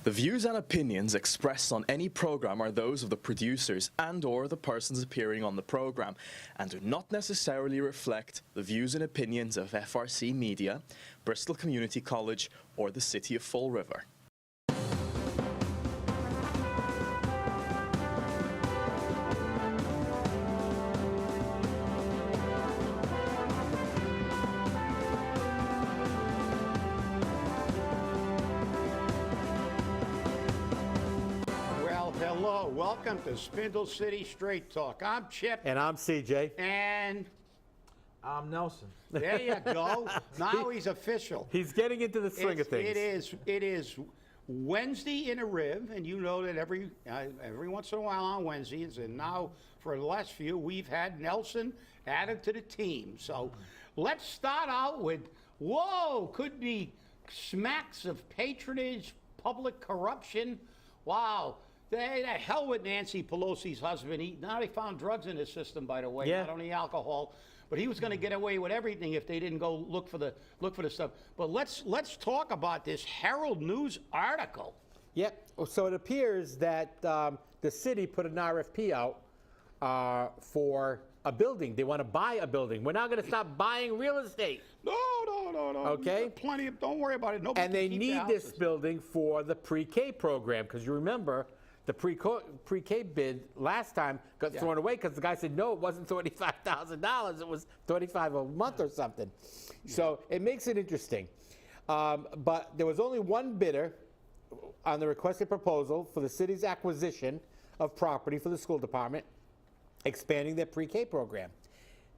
The views and opinions expressed on any program are those of the producers and/or the persons appearing on the program and do not necessarily reflect the views and opinions of FRC Media, Bristol Community College, or the City of Fall River. Hello, welcome to Spindle City Straight Talk. I'm Chip. And I'm CJ. And I'm Nelson. there you go. Now he's official. He's getting into the swing of things. It is Wednesday in a rib, and you know that every once in a while on Wednesdays, and now for the last few, we've had Nelson added to the team. So let's start out with, whoa, could be smacks of patronage, public corruption. Wow. The hell with Nancy Pelosi's husband. Now they found drugs in his system, by the way, not only alcohol, but he was going to get away with everything if they didn't go look for the stuff. But let's talk about this Herald News article. Yep. So it appears that the city put an RFP out for a building. They want to buy a building. We're not going to stop buying real estate. No. Okay. Plenty of. Don't worry about it. Nobody And they can keep need the this houses. building for the pre-K program, because you remember the pre-K bid last time got thrown away because the guy said no, it wasn't $35,000, it was $35 a month or something. So it makes it interesting. But there was only one bidder on the requested proposal for the city's acquisition of property for the school department, expanding their pre-K program.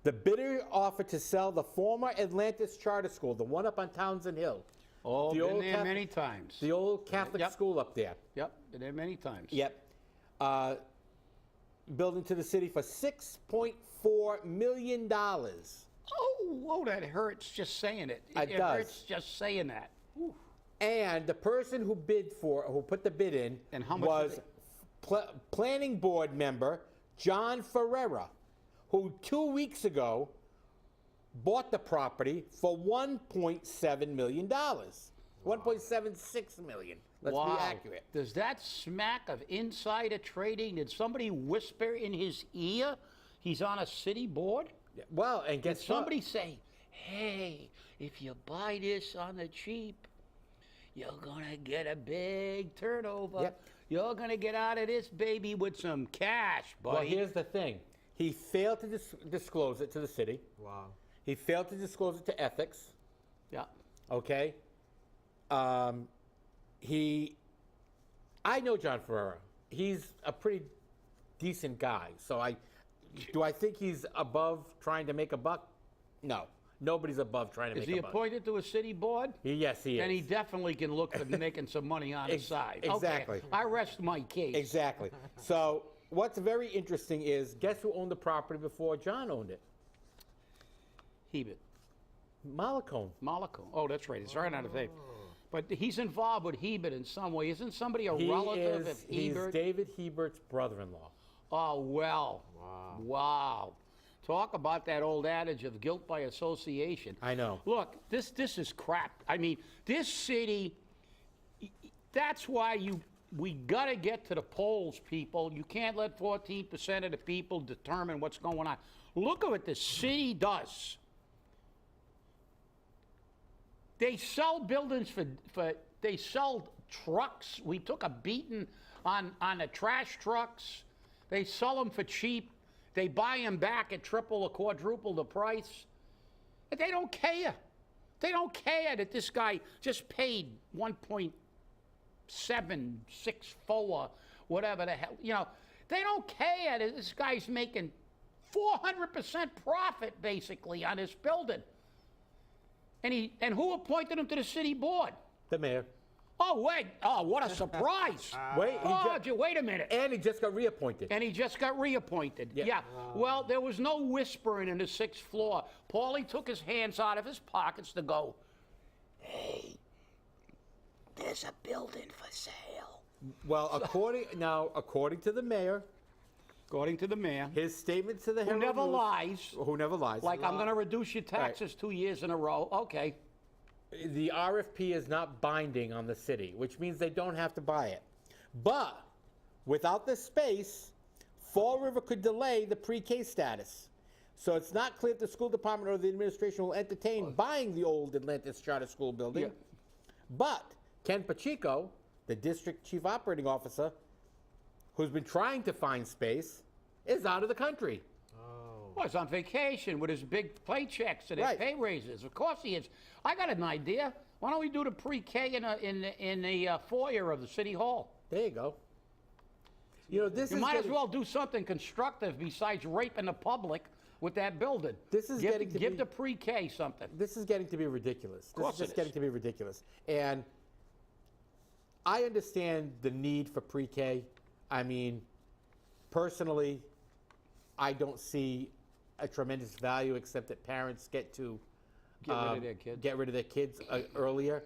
The bidder offered to sell the former Atlantis Charter School, the one up on Townsend Hill. Oh, The been old there many times. The old Catholic school up there. Yep, been there many times. Yep. Building to the city for $6.4 million. Oh, that hurts just saying it. It does. Hurts just saying that. Ooh. And the person who put the bid in, And how much was planning board member John Ferreira, who 2 weeks ago bought the property for $1.7 million. $1.76 million. Let's be accurate. Does that smack of insider trading? Did somebody whisper in his ear he's on a city board? Yeah. Well, and Did guess somebody say, hey, if you buy this on the cheap, you're going to get a big turnover. Yep. You're going to get out of this baby with some cash, buddy. Well, here's the thing. He failed to disclose it to the city. Wow. He failed to disclose it to ethics. Yeah. Okay. I know John Ferreira. He's a pretty decent guy. So do I think he's above trying to make a buck? No. Nobody's above trying to Is make he a buck. appointed to a city board? Yes, he is. And he definitely can look for making some money on the side. Exactly. Okay, I rest my case. Exactly. So what's very interesting is, guess who owned the property before John owned it? Hebert. Malacone. Oh, that's right. It's right on the tape. But he's involved with Hebert in some way. Isn't somebody a relative of Hebert? He's David Hebert's brother-in-law. Oh, well. Wow. Talk about that old adage of guilt by association. I know. Look, this is crap. I mean, this city, that's why we got to get to the polls, people. You can't let 14% of the people determine what's going on. Look at what the city does. They sell buildings they sell trucks. We took a beating on the trash trucks. They sell them for cheap. They buy them back at triple or quadruple the price. But they don't care. They don't care that this guy just paid 1.764, whatever the hell. You know, they don't care that this guy's making 400% profit, basically, on this building. And who appointed him to the city board? The mayor. Oh, wait. Oh, what a surprise. Wait a minute. And he just got reappointed. Yeah. Well, there was no whispering in the 6th floor. Paulie took his hands out of his pockets to go, hey, there's a building for sale. Well, according to the mayor, According to the mayor. his statement to the Who Herald never News- lies. Who never lies. Like, I'm going to reduce your taxes 2 years in a row. Okay. the RFP is not binding on the city, which means they don't have to buy it. But without the space, Fall River could delay the pre-K status. So it's not clear if the school department or the administration will entertain buying the old Atlantis Charter School building. Yeah. But Ken Pacheco, the district chief operating officer, who's been trying to find space, is out of the country. Well, he's on vacation with his big paychecks and his Right. pay raises. Of course he is. I got an idea. Why don't we do the pre-K in the foyer of the city hall? There you go. You know, this You is might as getting- well do something constructive besides raping the public with that building. This is getting to give be- the pre-K something. This is getting to be ridiculous. course This is just it getting is. to be ridiculous. And I understand the need for pre-K. I mean, personally, I don't see a tremendous value except that parents get to Get rid of their kids. get rid of their kids earlier.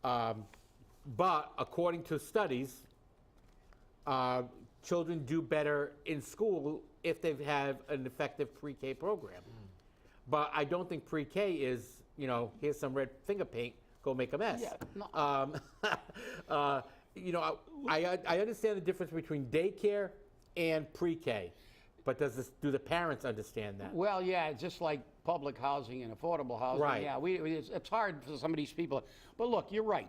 But according to studies, children do better in school if they have an effective pre-K program. But I don't think pre-K is, you know, here's some red finger paint, go make a mess. Yeah, no. You know, I understand the difference between daycare and pre-K, but do the parents understand that? Well, yeah, just like public housing and affordable housing. Right. Yeah, it's hard for some of these people. But look, you're right.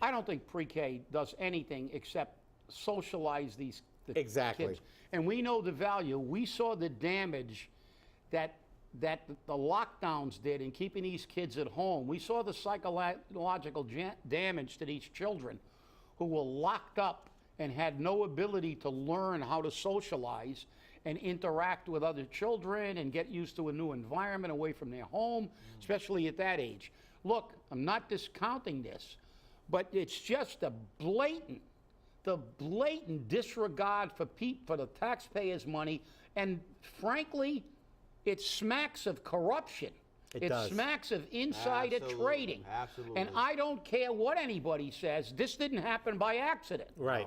I don't think pre-K does anything except socialize the Exactly. kids. And we know the value. We saw the damage that the lockdowns did in keeping these kids at home. We saw the psychological damage to these children who were locked up and had no ability to learn how to socialize and interact with other children and get used to a new environment away from their home, especially at that age. Look, I'm not discounting this, but it's just the blatant disregard for the taxpayers' money, and frankly, it smacks of corruption. It does. Smacks of insider Absolutely. trading. Absolutely. And I don't care what anybody says. This didn't happen by accident. Right.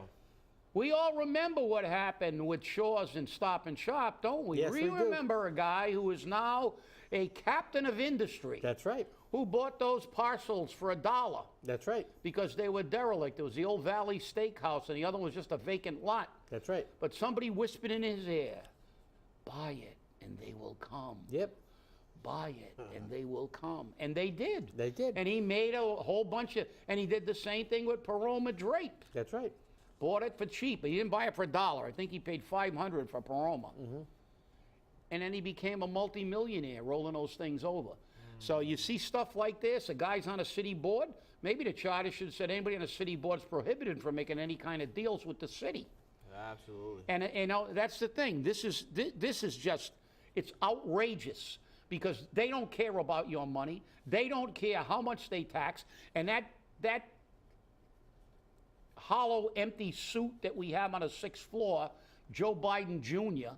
We all remember what happened with Shaw's and Stop and Shop, don't we? Yes, we do. remember a guy who is now a captain of industry That's right. who bought those parcels for $1 That's right. because they were derelict. It was the old Valley Steakhouse, and the other one was just a vacant lot. That's right. But somebody whispered in his ear, buy it and they will come. Yep. Buy it and they will come. And they did. They did. And he made a whole bunch of, and he did the same thing with Paroma Drape. That's right. Bought it for cheap. He didn't buy it for $1. I think he paid $500 for Paroma. And then he became a multimillionaire rolling those things over. So you see stuff like this, a guy's on a city board, maybe the charter should have said anybody on a city board is prohibited from making any kind of deals with the city. Absolutely. And you know, that's the thing. This is just, it's outrageous because they don't care about your money. They don't care how much they tax. And that hollow, empty suit that we have on a 6th floor, Joe Biden Jr.,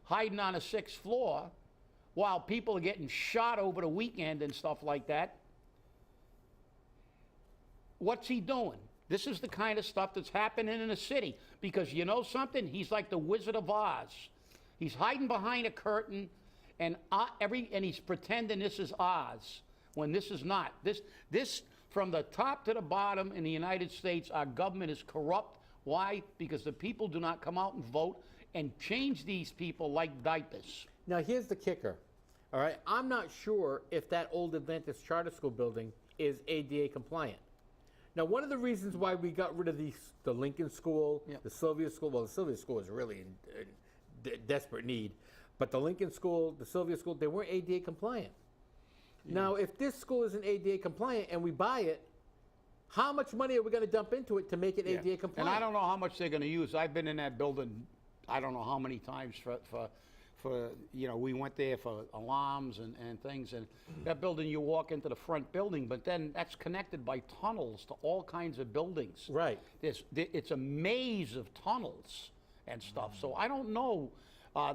hiding on a 6th floor while people are getting shot over the weekend and stuff like that. What's he doing? This is the kind of stuff that's happening in the city because you know something? He's like the Wizard of Oz. He's hiding behind a curtain and he's pretending this is Oz when this is not. This from the top to the bottom in the United States, our government is corrupt. Why? Because the people do not come out and vote and change these people like diapers. Now, here's the kicker. All right. I'm not sure if that old Atlantis Charter School building is ADA compliant. Now, one of the reasons why we got rid of the Lincoln School, Yep. the Sylvia School, well, the Sylvia School is really in desperate need, but the Lincoln School, the Sylvia School, they weren't ADA compliant. Now, if this school isn't ADA compliant and we buy it, how much money are we going to dump into it to make it ADA compliant? And I don't know how much they're going to use. I've been in that building, I don't know how many times for you know, we went there for alarms and things. And that building, you walk into the front building, but then that's connected by tunnels to all kinds of buildings. Right. It's a maze of tunnels and stuff. So I don't know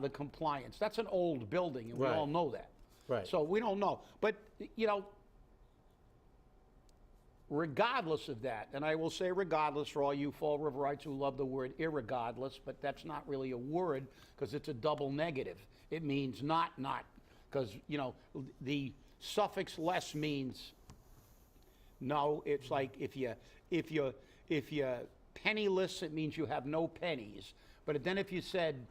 the compliance. That's an old building, and we Right. all know that. Right. So we don't know. But, you know, regardless of that, and I will say regardless for all you Fall Riverites who love the word irregardless, but that's not really a word because it's a double negative. It means not, because, you know, the suffix less means no. It's like if you're penniless, it means you have no pennies. But then if you said,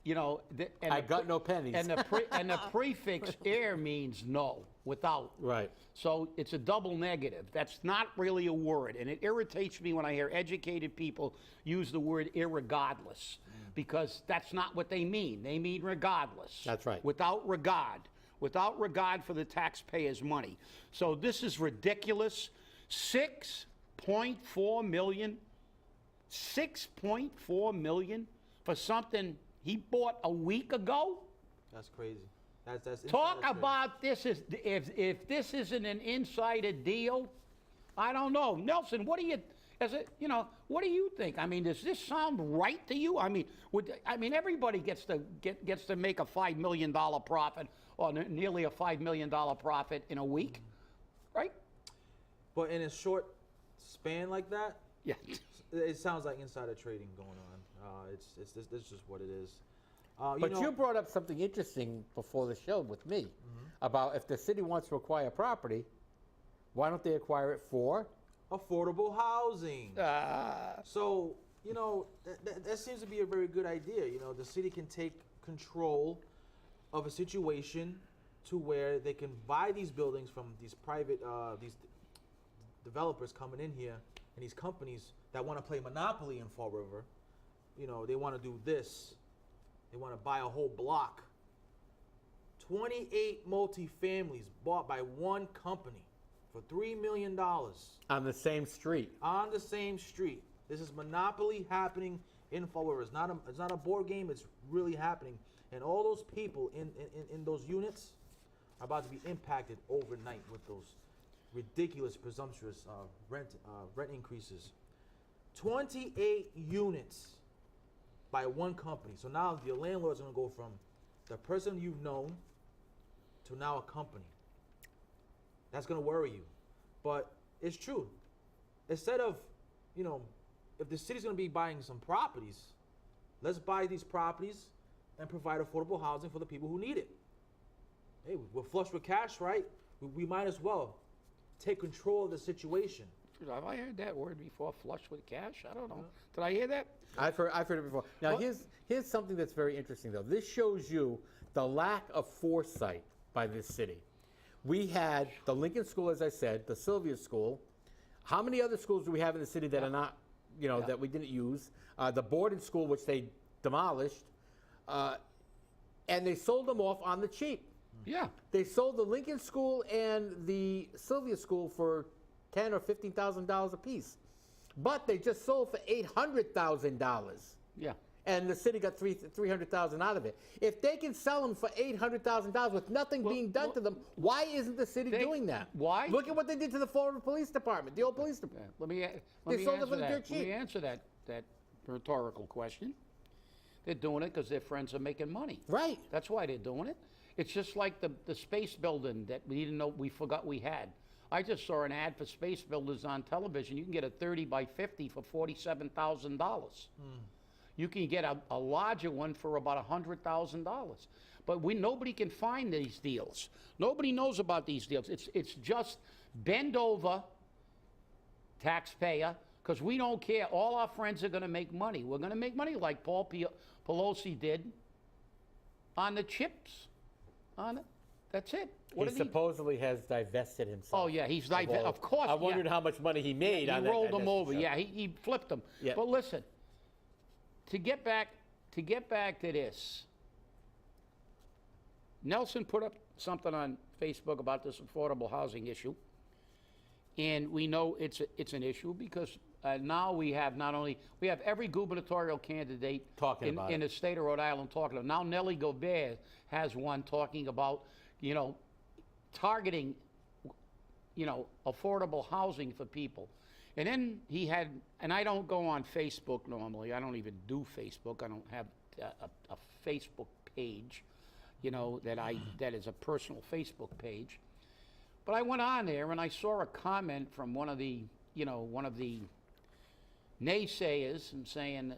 I got no pennies. and the prefix "air" means no, without. Right. So it's a double negative. That's not really a word, and it irritates me when I hear educated people use the word irregardless, because that's not what they mean. They mean regardless. That's right. Without regard for the taxpayers' money. So this is ridiculous. 6.4 million. 6.4 million for something he bought a week ago. That's crazy. That's Talk insider trading. about this is if this isn't an insider deal, I don't know. Nelson, what do you what do you think? I mean, does this sound right to you? I mean, everybody gets to make a $5 million profit or nearly a $5 million profit in a week, right? But in a short span like that, Yeah. it sounds like insider trading going on. It's just what it is. But you brought up something interesting before the show with me about if the city wants to acquire property, why don't they acquire it for? affordable housing. So, that seems to be a very good idea. The city can take control of a situation to where they can buy these buildings from these private, these developers coming in here, and these companies that want to play monopoly in Fall River. They want to do this. They want to buy a whole block. 28 multifamilies bought by one company for $3 million. On the same street. On the same street. This is monopoly happening in Fall River. It's not a board game. It's really happening. And all those people in those units are about to be impacted overnight with those ridiculous, presumptuous rent increases. 28 units by one company. So now the landlord's going to go from the person you've known to now a company. That's going to worry you. But it's true. Instead of, if the city's going to be buying some properties, let's buy these properties and provide affordable housing for the people who need it. Hey, we're flush with cash, right? We might as well take control of the situation. Have I heard that word before? Flush with cash? I don't know. Did I hear that? I've heard it before. Now, here's something that's very interesting, though. This shows you the lack of foresight by this city. We had the Lincoln School, as I said, the Sylvia School. How many other schools do we have in the city that are not, that we didn't use? The boarding school, which they demolished, and they sold them off on the cheap. Yeah. They sold the Lincoln School and the Sylvia School for $10,000 or $15,000 a piece, but they just sold for $800,000. Yeah. And the city got $300,000 out of it. If they can sell them for $800,000 with nothing being done to them, why isn't the city doing that? Why? Look at what they did to the Florida Police Department, the old police department. Let me sold it for answer dirt that. cheap. Let me answer that rhetorical question. They're doing it because their friends are making money. Right. That's why they're doing it. It's just like the space building that we forgot we had. I just saw an ad for space builders on television. You can get a 30 by 50 for $47,000. You can get a larger one for about $100,000. But nobody can find these deals. Nobody knows about these deals. It's just bend over, taxpayer, because we don't care. All our friends are going to make money. We're going to make money like Paul Pelosi did on the chips. That's it. He supposedly has divested himself. Oh, yeah, he's of course. I wondered how much money he made on that. He rolled them over. Yeah, he flipped them. Yeah. But listen, to get back to this, Nelson put up something on Facebook about this affordable housing issue, and we know it's an issue because now we have every gubernatorial candidate Talking about in the state of Rhode Island talking about it. Now Nellie Gobert has one talking about targeting affordable housing for people. And then he had, and I don't go on Facebook normally. I don't even do Facebook. I don't have a Facebook page, that is a personal Facebook page. But I went on there and I saw a comment from one of the naysayers and saying,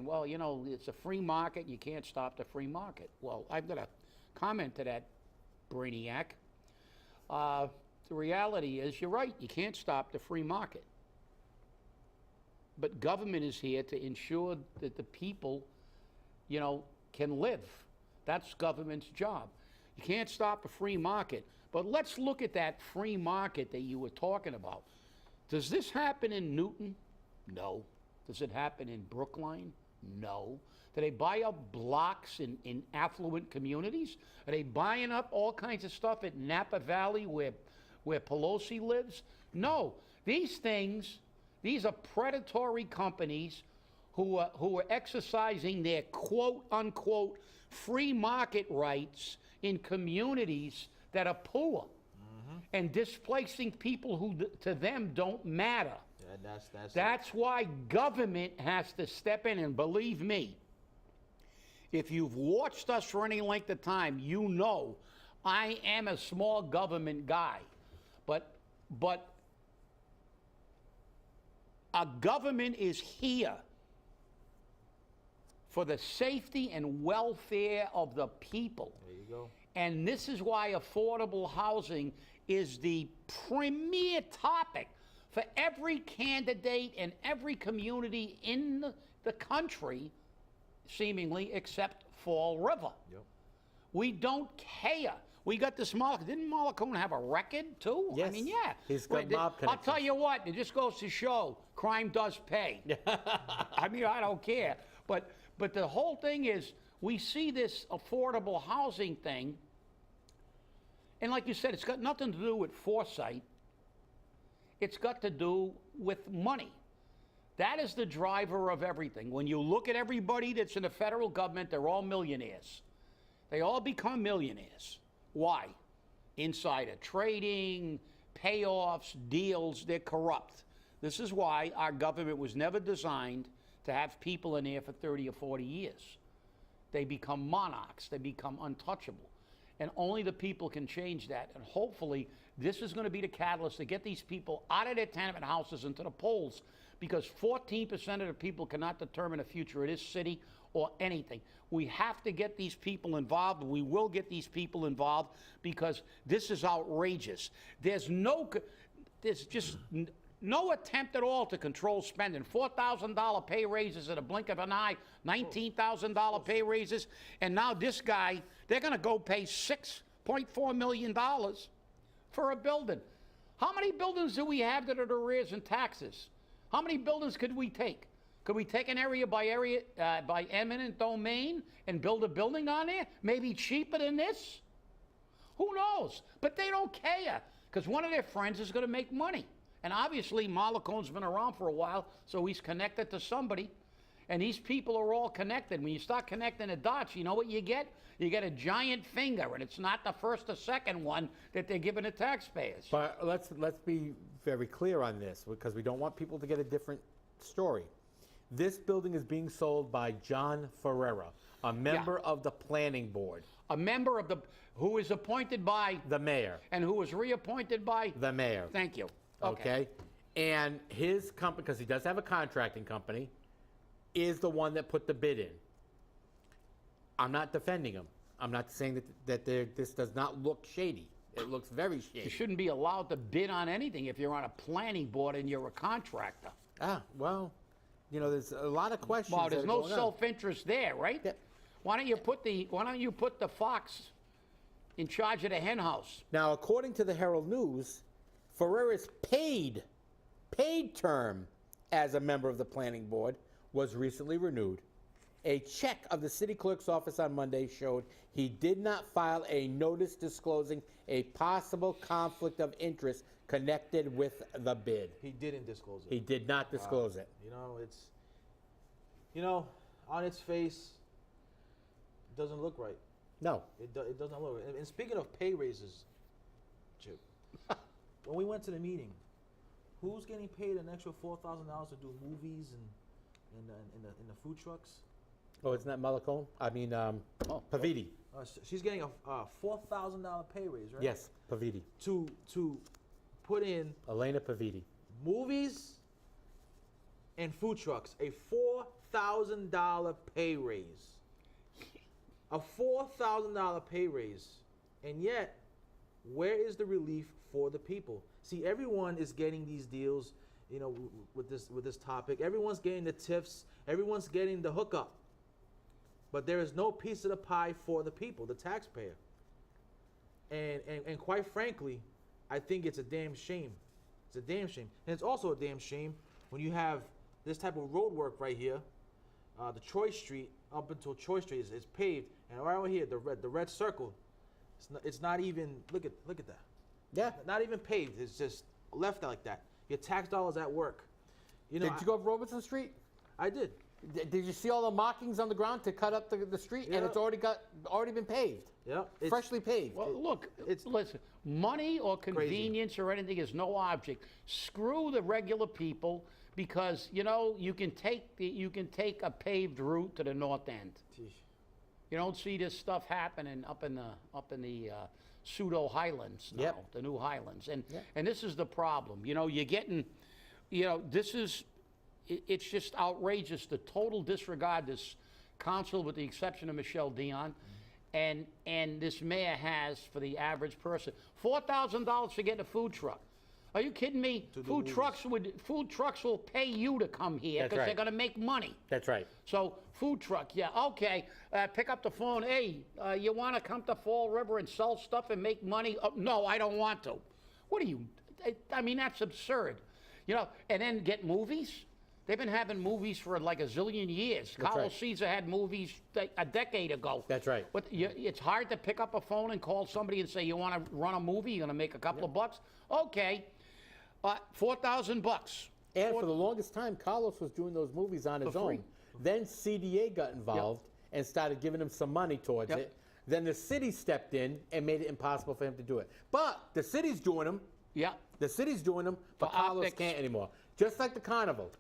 well, it's a free market. You can't stop the free market. Well, I've got a comment to that brainiac. The reality is, you're right, you can't stop the free market. But government is here to ensure that the people, can live. That's government's job. You can't stop the free market. But let's look at that free market that you were talking about. Does this happen in Newton? No. Does it happen in Brookline? No. Do they buy up blocks in affluent communities? Are they buying up all kinds of stuff at Napa Valley where Pelosi lives? No. These are predatory companies who are exercising their quote-unquote free market rights in communities that are poor and displacing people who to them don't matter. Yeah, That's why government has to step in, and believe me, if you've watched us for any length of time, you know I am a small government guy. But a government is here for the safety and welfare of the people. There you go. And this is why affordable housing is the premier topic for every candidate and every community in the country, seemingly, except Fall River. Yep. We don't care. We got this Malacone. Didn't Malacone have a record, too? Yes. I mean, yeah. He's got mob I'll tell connections. you what, it just goes to show crime does pay. I mean, I don't care. But the whole thing is, we see this affordable housing thing, and like you said, it's got nothing to do with foresight. It's got to do with money. That is the driver of everything. When you look at everybody that's in the federal government, they're all millionaires. They all become millionaires. Why? Insider trading, payoffs, deals, they're corrupt. This is why our government was never designed to have people in there for 30 or 40 years. They become monarchs. They become untouchable. And only the people can change that. And hopefully, this is going to be the catalyst to get these people out of their tenement houses into the polls, because 14% of the people cannot determine the future of this city or anything. We have to get these people involved. We will get these people involved, because this is outrageous. There's just no attempt at all to control spending. $4,000 pay raises at a blink of an eye, $19,000 pay raises, and now this guy, they're going to go pay $6.4 million for a building. How many buildings do we have that are arrears in taxes? How many buildings could we take? Could we take an area by eminent domain and build a building on there? Maybe cheaper than this? Who knows? But they don't care, because one of their friends is going to make money. And obviously, Malacone's been around for a while, so he's connected to somebody. And these people are all connected. When you start connecting the dots, you know what you get? You get a giant finger, and it's not the first or second one that they're giving the taxpayers. But let's be very clear on this, because we don't want people to get a different story. This building is being sold by John Ferrera, a member of the planning board. A member who is appointed by the mayor. And who was reappointed by the mayor. Thank you. Okay. And his company, because he does have a contracting company, is the one that put the bid in. I'm not defending him. I'm not saying that this does not look shady. It looks very shady. You shouldn't be allowed to bid on anything if you're on a planning board and you're a contractor. Well, there's a lot of questions. Well, there's no self-interest there, right? Yeah. Why don't you put the fox in charge of the hen house? Now, according to the Herald News, Ferrera's paid term as a member of the planning board was recently renewed. A check of the city clerk's office on Monday showed he did not file a notice disclosing a possible conflict of interest connected with the bid. He didn't disclose it. He did not disclose it. On its face, it doesn't look right. No. It doesn't look right. And speaking of pay raises, Chip, when we went to the meeting, who's getting paid an extra $4,000 to do movies and in the food trucks? Oh, isn't that Malacone? I mean, Pavidi. She's getting a $4,000 pay raise, right? Yes, Pavidi. To put in Elena Pavidi. movies and food trucks, a $4,000 pay raise. A $4,000 pay raise. And yet, Where is the relief for the people? See, everyone is getting these deals, you know, with this topic. Everyone's getting the tips. Everyone's getting the hookup. But there is no piece of the pie for the people, the taxpayer. And quite frankly, I think it's a damn shame. It's a damn shame. And it's also a damn shame when you have this type of road work right here. The Troy Street, up until Troy Street is paved. And right over here, the red circle, it's not even, look at that. Yeah. Not even paved. It's just left like that. Your tax dollars at work. You know, Did you go up Robertson Street? I did. Did you see all the markings on the ground to cut up the street? Yeah. And it's already been paved. Yeah. Freshly paved. Well, look, listen, money or convenience or anything is no object. Screw the regular people because, you know, you can take a paved route to the north end. You don't see this stuff happening up in the pseudo highlands now, Yep. the new highlands. And this is the problem. You know, you're getting, you know, it's just outrageous, the total disregard this council, with the exception of Michelle Dion, and this mayor has for the average person. $4,000 for getting a food truck. Are you kidding me? Food trucks will pay you to come here That's because right. they're going to make money. That's right. So food truck, yeah, okay. Pick up the phone. Hey, you want to come to Fall River and sell stuff and make money? No, I don't want to. What are you? I mean, that's absurd. You know, and then get movies. They've been having movies for like a zillion years. Carlos right. Caesar had movies a decade ago. That's right. But it's hard to pick up a phone and call somebody and say, you want to run a movie? You're going to make a couple of bucks? Okay. $4,000. And for the longest time, Carlos was doing those movies on his own. Then CDA got involved and started giving him some money towards it. Then the city stepped in and made it impossible for him to do it. But the city's doing them. Yeah. The city's doing them, but For Carlos optics. can't anymore. Just like the carnival.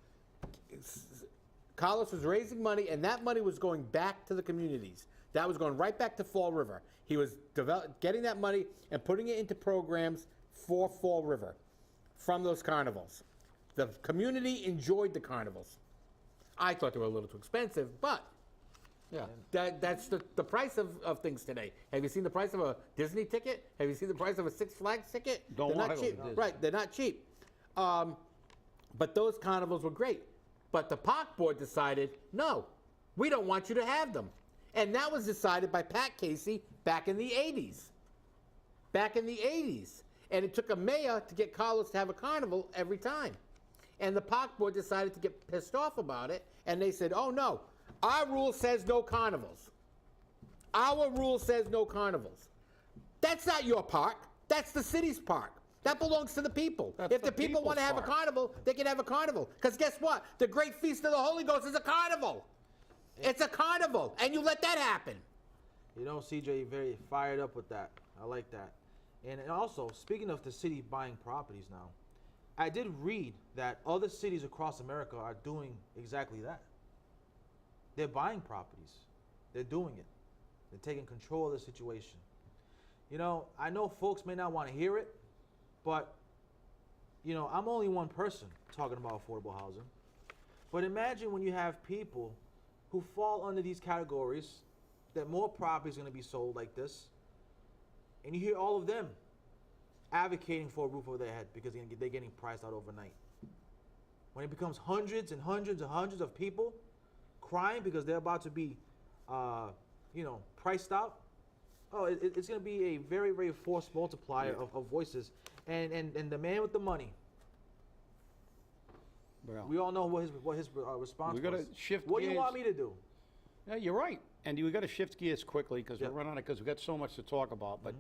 Carlos was raising money, and that money was going back to the communities. That was going right back to Fall River. He was getting that money and putting it into programs for Fall River from those carnivals. The community enjoyed the carnivals. I thought they were a little too expensive, but Yeah. that's the price of things today. Have you seen the price of a Disney ticket? Have you seen the price of a Six Flags ticket? Don't They're wanna not go to cheap. Disney. Right, they're not cheap. But those carnivals were great. But the park board decided, no, we don't want you to have them. And that was decided by Pat Casey back in the 80s. Back in the 80s. And it took a mayor to get Carlos to have a carnival every time. And the park board decided to get pissed off about it. And they said, oh no, our rule says no carnivals. Our rule says no carnivals. That's not your park. That's the city's park. That belongs to the people. That's If the people want to have a people's park. carnival, they can have a carnival. Because guess what? The Great Feast of the Holy Ghost is a carnival. It's a carnival. And you let that happen. You know, CJ, very fired up with that. I like that. And also, speaking of the city buying properties now, I did read that other cities across America are doing exactly that. They're buying properties. They're doing it. They're taking control of the situation. You know, I know folks may not want to hear it, but, you know, I'm only one person talking about affordable housing. But imagine when you have people who fall under these categories, that more property is going to be sold like this, and you hear all of them advocating for a roof over their head because they're getting priced out overnight. When it becomes hundreds and hundreds and hundreds of people crying because they're about to be, you know, priced out, it's going to be a very, very force multiplier of voices. And the man with the money, Well, we all know what his response we got to was. shift What do gears. you want me to do? Yeah, you're right. And we got to shift gears quickly because Yep. we're running it because we've got so much to talk about. But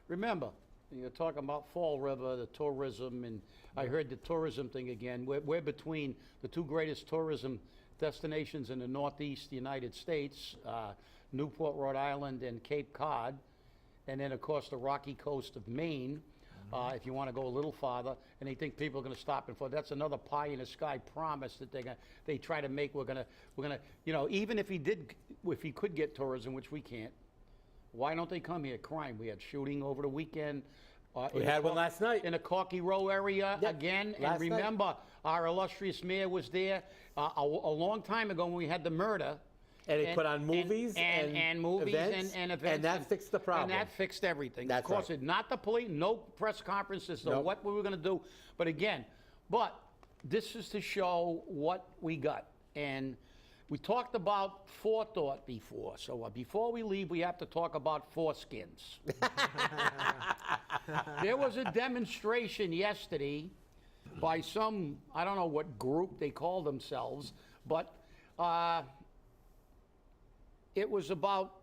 remember, you're talking about Fall River, the tourism, and I heard the tourism thing again. We're between the two greatest tourism destinations in the Northeast United States, Newport, Rhode Island, and Cape Cod. And then, of course, the rocky coast of Maine. If you want to go a little farther, and they think people are going to stop and for that's another pie in the sky promise that they try to make. We're gonna, you know, even if he could get tourism, which we can't, why don't they come here? Crime. We had shooting over the weekend. We had one last night. In the Corky Row area Yep, again. last And remember, our illustrious mayor was there a long time ago when we had the murder. And they put on movies and movies events, and events. and that fixed the problem. And that fixed everything. That's of course, right. not the police, no press conferences, Nope. what we were going to do. But again, this is to show what we got. And we talked about forethought before. So before we leave, we have to talk about foreskins. There was a demonstration yesterday by some, I don't know what group they call themselves, but it was about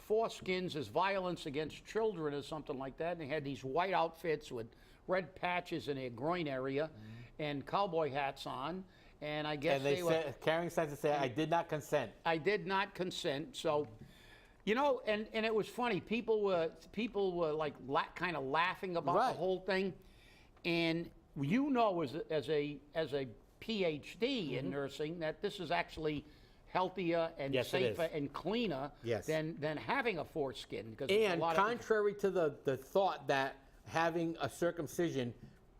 foreskins as violence against children or something like that. And they had these white outfits with red patches in their groin area and cowboy hats on. And I guess And they said, carrying signs that say, "I did not consent." I did not consent. So, you know, and it was funny. People were like kind of laughing about Right. the whole thing. And you know, as a PhD in nursing, that this is actually healthier and Yes, it safer is. and cleaner Yes. than having a foreskin. Because And contrary to the thought that having a circumcision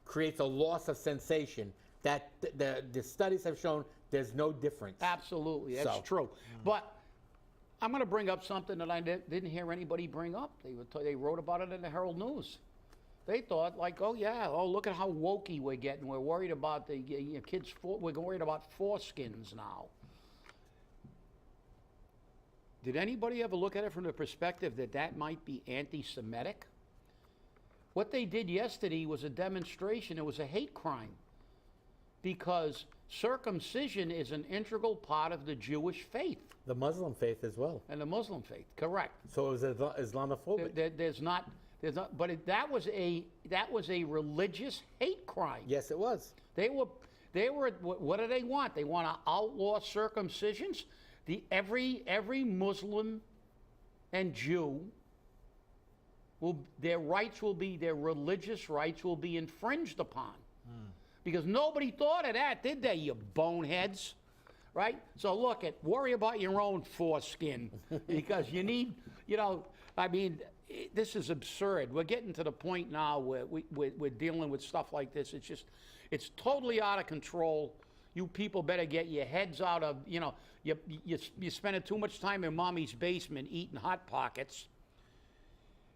creates a loss of sensation, that the studies have shown there's no difference. Absolutely, that's So. true. But I'm going to bring up something that I didn't hear anybody bring up. They wrote about it in the Herald News. They thought, like, oh yeah, look at how wokey we're getting. We're worried about the kids. We're worried about foreskins now. Did anybody ever look at it from the perspective that might be anti-Semitic? What they did yesterday was a demonstration. It was a hate crime because circumcision is an integral part of the Jewish faith The Muslim faith as well. and the Muslim faith. Correct. So it was Islamophobic. There's not, but that was a religious hate crime. Yes, it was. They were. What do they want? They want to outlaw circumcisions. Every Muslim and Jew their religious rights will be infringed upon. Because nobody thought of that, did they, you boneheads? Right? So worry about your own foreskin because you need, this is absurd. We're getting to the point now where we're dealing with stuff like this. It's totally out of control. You people better get your heads out of, you're spending too much time in mommy's basement eating Hot Pockets.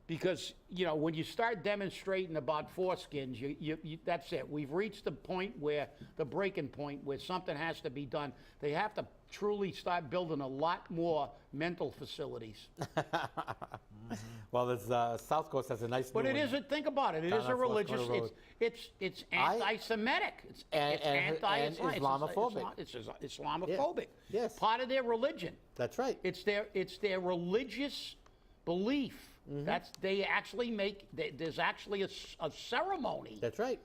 Because, when you start demonstrating about foreskins, that's it. We've reached the breaking point where something has to be done. They have to truly start building a lot more mental facilities. Well, this South Coast has a nice. But it isn't. Think about it. It is a religious. It's anti-Semitic. It's and Islamophobic. It's Islamophobic. Yes. Part of their religion. That's right. It's their religious belief. They actually make. There's actually a ceremony. That's right.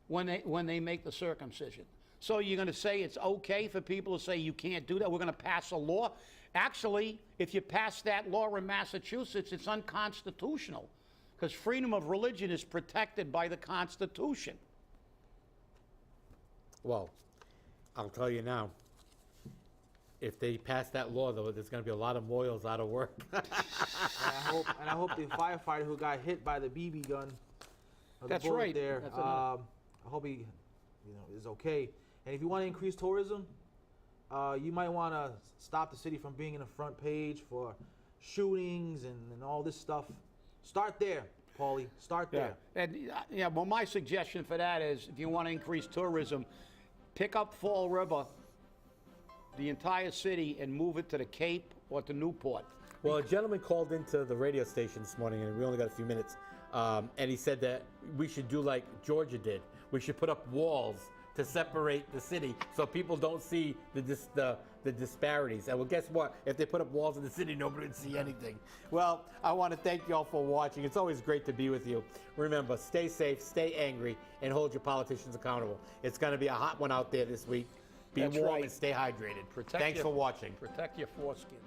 When they make the circumcision. So you're going to say it's okay for people to say you can't do that? We're going to pass a law? Actually, if you pass that law in Massachusetts, it's unconstitutional because freedom of religion is protected by the Constitution. Well, I'll tell you now. If they pass that law, though, there's going to be a lot of Moyles out of work. I hope the firefighter who got hit by the BB gun, or the That's bullet right. there, That's I hope he, is okay. And if you want to increase tourism, you might want to stop the city from being in the front page for shootings and all this stuff. Start there, Paulie. Start there. And well, my suggestion for that is if you want to increase tourism, pick up Fall River, the entire city, and move it to the Cape or to Newport. Well, a gentleman called into the radio station this morning, and we only got a few minutes, and he said that we should do like Georgia did. We should put up walls to separate the city so people don't see the disparities. And well, guess what? If they put up walls in the city, nobody would see anything. Well, I want to thank you all for watching. It's always great to be with you. Remember, stay safe, stay angry, and hold your politicians accountable. It's going to be a hot one out there this week. Be That's warm right. and stay hydrated. Thanks for watching. Protect your foreskin.